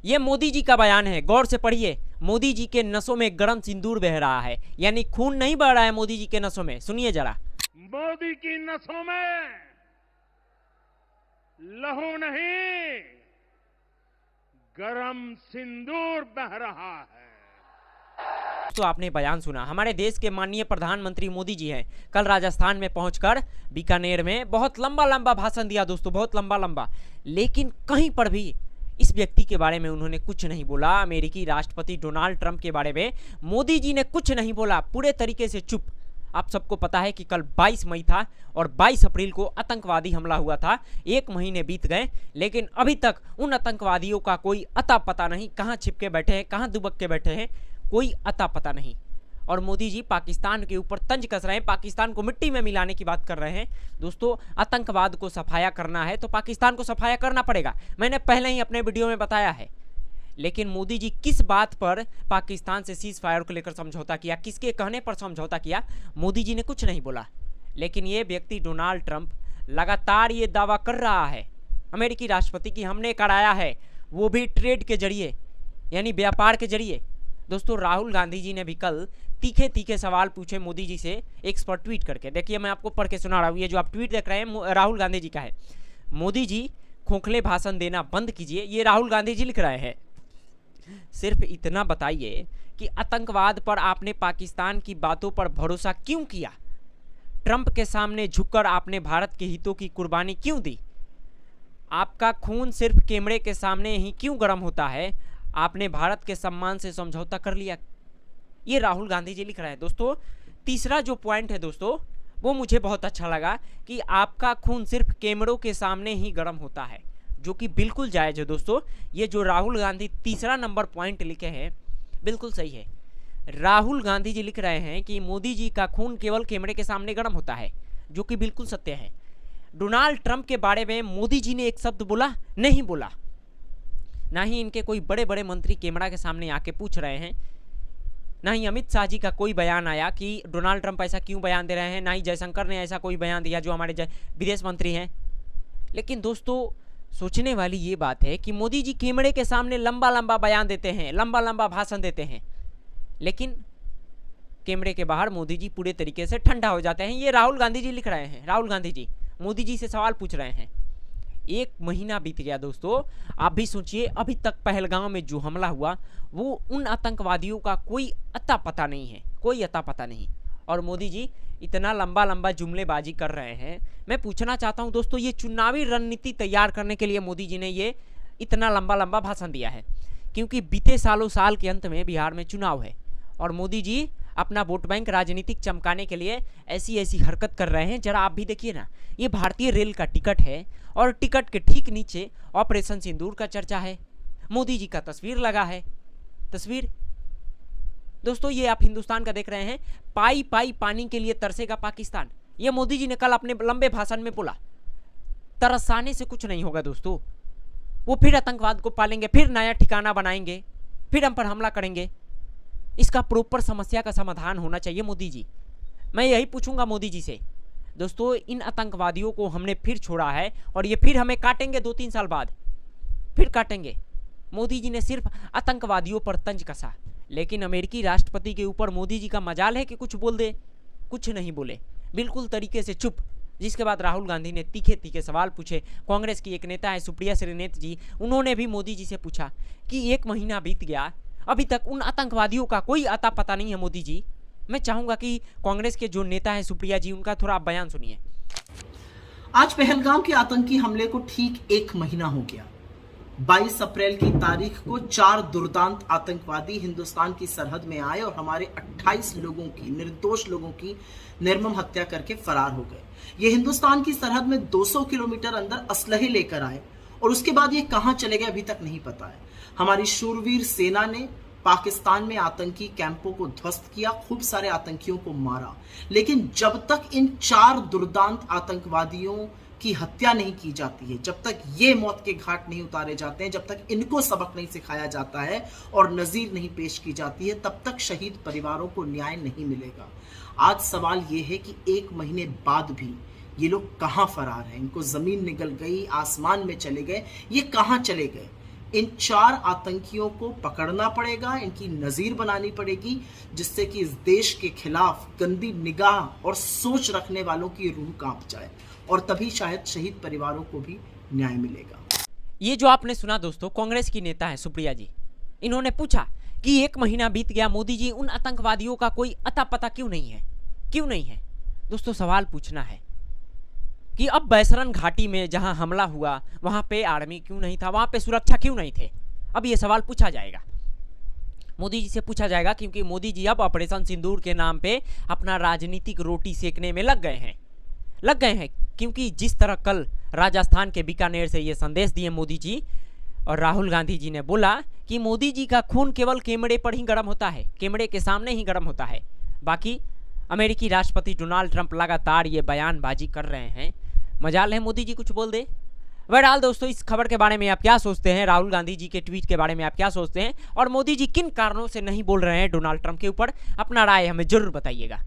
ये मोदी जी का बयान है, गौर से पढ़िए। मोदी जी के नसों में गर्म सिंदूर बह रहा है, यानी खून नहीं बह रहा है मोदी जी के नसों में। सुनिए जरा। मोदी की नसों में लहू नहीं, गरम सिंदूर बह रहा है। तो आपने बयान सुना, हमारे देश के माननीय प्रधानमंत्री मोदी जी हैं, कल राजस्थान में पहुंचकर बीकानेर में बहुत लंबा लंबा भाषण दिया दोस्तों, बहुत लंबा लंबा। लेकिन कहीं पर भी इस व्यक्ति के बारे में उन्होंने कुछ नहीं बोला। अमेरिकी राष्ट्रपति डोनाल्ड ट्रंप के बारे में मोदी जी ने कुछ नहीं बोला, पूरे तरीके से चुप। आप सबको पता है कि कल 22 मई था और 22 अप्रैल को आतंकवादी हमला हुआ था। 1 महीने बीत गए, लेकिन अभी तक उन आतंकवादियों का कोई अता पता नहीं, कहाँ छिपके बैठे हैं, कहाँ दुबक के बैठे हैं, कोई अता पता नहीं। और मोदी जी पाकिस्तान के ऊपर तंज कस रहे हैं, पाकिस्तान को मिट्टी में मिलाने की बात कर रहे हैं। दोस्तों, आतंकवाद को सफाया करना है तो पाकिस्तान को सफाया करना पड़ेगा, मैंने पहले ही अपने वीडियो में बताया है। लेकिन मोदी जी किस बात पर पाकिस्तान से सीज फायर को लेकर समझौता किया, किसके कहने पर समझौता किया, मोदी जी ने कुछ नहीं बोला। लेकिन ये व्यक्ति डोनाल्ड ट्रंप लगातार ये दावा कर रहा है अमेरिकी राष्ट्रपति की हमने कराया है, वो भी ट्रेड के जरिए, यानी व्यापार के जरिए। दोस्तों, राहुल गांधी जी ने भी कल तीखे तीखे सवाल पूछे मोदी जी से, एक पर ट्वीट करके। देखिए, मैं आपको पढ़ के सुना रहा हूँ, ये जो आप ट्वीट देख रहे हैं राहुल गांधी जी का है। मोदी जी, खोखले भाषण देना बंद कीजिए, ये राहुल गांधी जी लिख रहे हैं। सिर्फ इतना बताइए कि आतंकवाद पर आपने पाकिस्तान की बातों पर भरोसा क्यों किया? ट्रंप के सामने झुककर आपने भारत के हितों की कुर्बानी क्यों दी? आपका खून सिर्फ कैमरे के सामने ही क्यों गर्म होता है? आपने भारत के सम्मान से समझौता कर लिया। ये राहुल गांधी जी लिख रहे हैं। दोस्तों, तीसरा जो पॉइंट है दोस्तों, वो मुझे बहुत अच्छा लगा कि आपका खून सिर्फ कैमरों के सामने ही गर्म होता है, जो कि बिल्कुल जायज़ है। दोस्तों, ये जो राहुल गांधी तीसरा नंबर पॉइंट लिखे हैं बिल्कुल सही है। राहुल गांधी जी लिख रहे हैं कि मोदी जी का खून केवल कैमरे के सामने गर्म होता है, जो कि बिल्कुल सत्य है। डोनाल्ड ट्रंप के बारे में मोदी जी ने एक शब्द बोला? नहीं बोला। ना ही इनके कोई बड़े बड़े मंत्री कैमरा के सामने आके पूछ रहे हैं, ना ही अमित शाह जी का कोई बयान आया कि डोनाल्ड ट्रंप ऐसा क्यों बयान दे रहे हैं, ना ही जयशंकर ने ऐसा कोई बयान दिया जो हमारे विदेश मंत्री हैं। लेकिन दोस्तों, सोचने वाली ये बात है कि मोदी जी कैमरे के सामने लंबा लंबा बयान देते हैं, लंबा लंबा भाषण देते हैं, लेकिन कैमरे के बाहर मोदी जी पूरे तरीके से ठंडा हो जाते हैं। ये राहुल गांधी जी लिख रहे हैं। राहुल गांधी जी मोदी जी से सवाल पूछ रहे हैं। 1 महीना बीत गया दोस्तों, आप भी सोचिए, अभी तक पहलगाम में जो हमला हुआ वो उन आतंकवादियों का कोई अता पता नहीं है, कोई अता पता नहीं। और मोदी जी इतना लंबा लंबा जुमलेबाजी कर रहे हैं। मैं पूछना चाहता हूं दोस्तों, ये चुनावी रणनीति तैयार करने के लिए मोदी जी ने ये इतना लंबा लंबा भाषण दिया है, क्योंकि बीते साल के अंत में बिहार में चुनाव है और मोदी जी अपना वोट बैंक राजनीतिक चमकाने के लिए ऐसी ऐसी हरकत कर रहे हैं। जरा आप भी देखिए ना, ये भारतीय रेल का टिकट है और टिकट के ठीक नीचे ऑपरेशन सिंदूर का चर्चा है, मोदी जी का तस्वीर लगा है। तस्वीर दोस्तों, ये आप हिंदुस्तान का देख रहे हैं। पाई पाई पानी के लिए तरसेगा पाकिस्तान, ये मोदी जी ने कल अपने लंबे भाषण में बोला। तरसाने से कुछ नहीं होगा दोस्तों, वो फिर आतंकवाद को पालेंगे, फिर नया ठिकाना बनाएंगे, फिर हम पर हमला करेंगे। इसका प्रॉपर समस्या का समाधान होना चाहिए मोदी जी। मैं यही पूछूंगा मोदी जी से। दोस्तों, इन आतंकवादियों को हमने फिर छोड़ा है और ये फिर हमें काटेंगे, 2-3 साल बाद फिर काटेंगे। मोदी जी ने सिर्फ आतंकवादियों पर तंज कसा, लेकिन अमेरिकी राष्ट्रपति के ऊपर मोदी जी का मजाल है कि कुछ बोल दे, कुछ नहीं बोले, बिल्कुल तरीके से चुप। जिसके बाद राहुल गांधी ने तीखे तीखे सवाल पूछे। कांग्रेस की एक नेता है सुप्रिया श्रीनेत जी, उन्होंने भी मोदी जी से पूछा कि 1 महीना बीत गया, अभी तक उन आतंकवादियों का कोई अता पता नहीं है मोदी जी। मैं चाहूंगा कि कांग्रेस के जो नेता है सुप्रिया जी, उनका थोड़ा आप बयान सुनिए। आज पहलगाम के आतंकी हमले को ठीक 1 महीना हो गया। 22 अप्रैल की तारीख को 4 दुर्दांत आतंकवादी हिंदुस्तान की सरहद में आए और हमारे 28 लोगों की, निर्दोष लोगों की निर्मम हत्या करके फरार हो गए। ये हिंदुस्तान की सरहद में 200 किलोमीटर अंदर असलहे लेकर आए और उसके बाद ये कहां चले गए अभी तक नहीं पता है। हमारी शूरवीर सेना ने पाकिस्तान में आतंकी कैंपों को ध्वस्त किया, खूब सारे आतंकियों को मारा, लेकिन जब तक इन 4 दुर्दांत आतंकवादियों की हत्या नहीं की जाती है, जब तक ये मौत के घाट नहीं उतारे जाते हैं, जब तक इनको सबक नहीं सिखाया जाता है और नजीर नहीं पेश की जाती है, तब तक शहीद परिवारों को न्याय नहीं मिलेगा। आज सवाल ये है कि 1 महीने बाद भी ये लोग कहां फरार हैं? इनको जमीन निगल गई, आसमान में चले गए, ये कहां चले गए? इन 4 आतंकियों को पकड़ना पड़ेगा, इनकी नजीर बनानी पड़ेगी, जिससे कि इस देश के खिलाफ गंदी निगाह और सोच रखने वालों की रूह कांप जाए, और तभी शायद शहीद परिवारों को भी न्याय मिलेगा। ये जो आपने सुना दोस्तों, कांग्रेस की नेता है सुप्रिया जी, इन्होंने पूछा कि 1 महीना बीत गया, मोदी जी उन आतंकवादियों का कोई अता पता क्यों नहीं है? क्यों नहीं है दोस्तों? सवाल पूछना है कि अब बैसरन घाटी में जहां हमला हुआ वहां पे आर्मी क्यों नहीं था, वहां पे सुरक्षा क्यों नहीं थे? अब ये सवाल पूछा जाएगा, मोदी जी से पूछा जाएगा, क्योंकि मोदी जी अब ऑपरेशन सिंदूर के नाम पे अपना राजनीतिक रोटी सेकने में लग गए हैं। क्योंकि जिस तरह कल राजस्थान के बीकानेर से ये संदेश दिए मोदी जी और राहुल गांधी जी ने बोला कि मोदी जी का खून केवल कैमरे पर ही गर्म होता है, कैमरे के सामने ही गर्म होता है, बाकी अमेरिकी राष्ट्रपति डोनाल्ड ट्रंप लगातार ये बयानबाजी कर रहे हैं, मजाल है मोदी जी कुछ बोल दे। बहरहाल दोस्तों, इस खबर के बारे में आप क्या सोचते हैं? राहुल गांधी जी के ट्वीट के बारे में आप क्या सोचते हैं? और मोदी जी किन कारणों से नहीं बोल रहे हैं डोनाल्ड ट्रंप के ऊपर? अपना राय हमें जरूर बताइएगा।